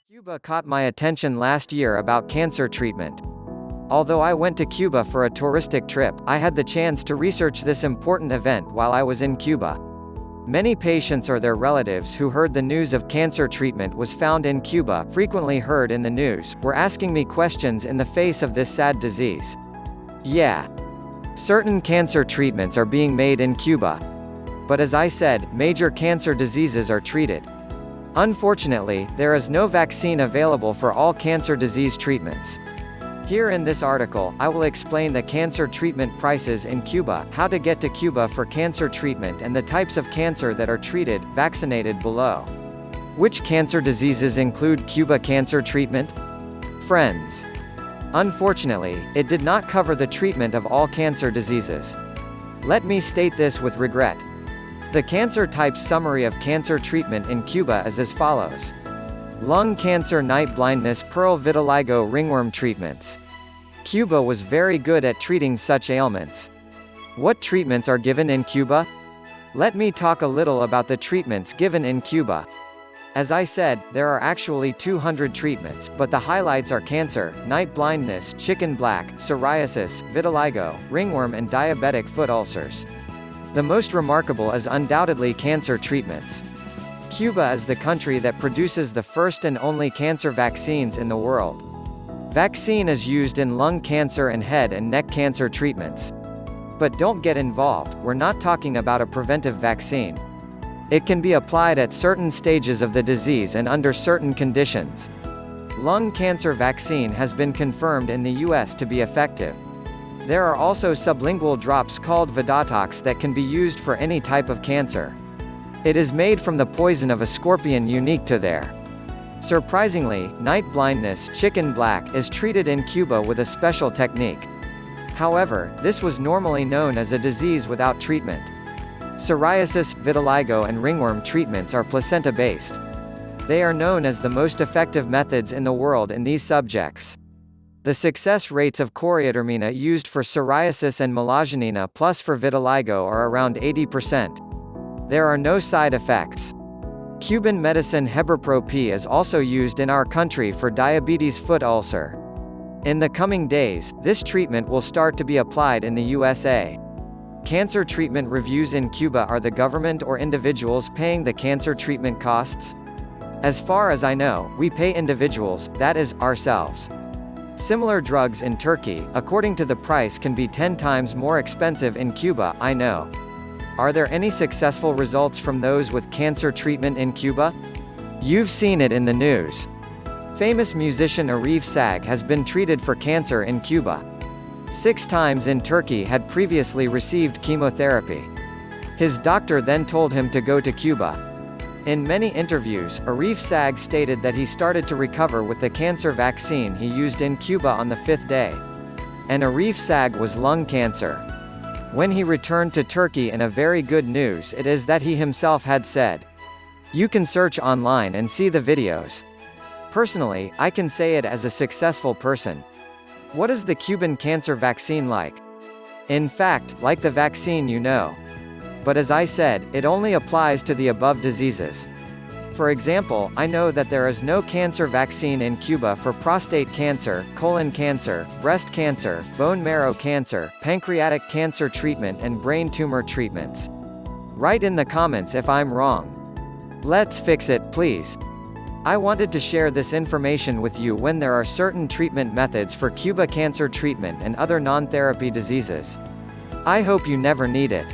Cuba caught my attention last year about cancer treatment. Although I went to Cuba for a touristic trip, I had the chance to research this important event while I was in Cuba. Many patients or their relatives who heard the news of cancer treatment was found in Cuba, frequently heard in the news, were asking me questions in the face of this sad disease. Yeah. Certain cancer treatments are being made in Cuba. But as I said, major cancer diseases are treated. Unfortunately, there is no vaccine available for all cancer disease treatments. Here in this article, I will explain the cancer treatment prices in Cuba, how to get to Cuba for cancer treatment and the types of cancer that are treated, vaccinated below. Which cancer diseases include Cuba cancer treatment? Friends. Unfortunately, it did not cover the treatment of all cancer diseases. Let me state this with regret. The cancer types summary of cancer treatment in Cuba is as follows. Lung cancer, night blindness, pearl vitiligo, ringworm treatments. Cuba was very good at treating such ailments. What treatments are given in Cuba? Let me talk a little about the treatments given in Cuba. As I said, there are actually 200 treatments, but the highlights are cancer, night blindness, chicken black, psoriasis, vitiligo, ringworm and diabetic foot ulcers. The most remarkable is undoubtedly cancer treatments. Cuba is the country that produces the first and only cancer vaccines in the world. Vaccine is used in lung cancer and head and neck cancer treatments. But don't get involved, we're not talking about a preventive vaccine. It can be applied at certain stages of the disease and under certain conditions. Lung cancer vaccine has been confirmed in the US to be effective. There are also sublingual drops called Vidatox that can be used for any type of cancer. It is made from the poison of a scorpion unique to there. Surprisingly, night blindness, chicken black, is treated in Cuba with a special technique. However, this was normally known as a disease without treatment. Psoriasis, vitiligo and ringworm treatments are placenta-based. They are known as the most effective methods in the world in these subjects. The success rates of choriotermina used for psoriasis and melanogenia plus for vitiligo are around 80%. There are no side effects. Cuban medicine Hebepro P is also used in our country for diabetes foot ulcer. In the coming days, this treatment will start to be applied in the USA. Cancer treatment reviews in Cuba. Are the government or individuals paying the cancer treatment costs? As far as I know, we pay individuals, that is, ourselves. Similar drugs in Turkey, according to the price, can be 10 times more expensive in Cuba, I know. Are there any successful results from those with cancer treatment in Cuba? You've seen it in the news. Famous musician Arif Sag has been treated for cancer in Cuba. 6 times in Turkey had previously received chemotherapy. His doctor then told him to go to Cuba. In many interviews, Arif Sag stated that he started to recover with the cancer vaccine he used in Cuba on the 5th day. And Arif Sag was lung cancer. When he returned to Turkey, in a very good news it is that he himself had said. You can search online and see the videos. Personally, I can say it as a successful person. What is the Cuban cancer vaccine like? In fact, like the vaccine you know. But as I said, it only applies to the above diseases. For example, I know that there is no cancer vaccine in Cuba for prostate cancer, colon cancer, breast cancer, bone marrow cancer, pancreatic cancer treatment and brain tumor treatments. Write in the comments if I'm wrong. Let's fix it, please. I wanted to share this information with you when there are certain treatment methods for Cuba cancer treatment and other non-therapy diseases. I hope you never need it.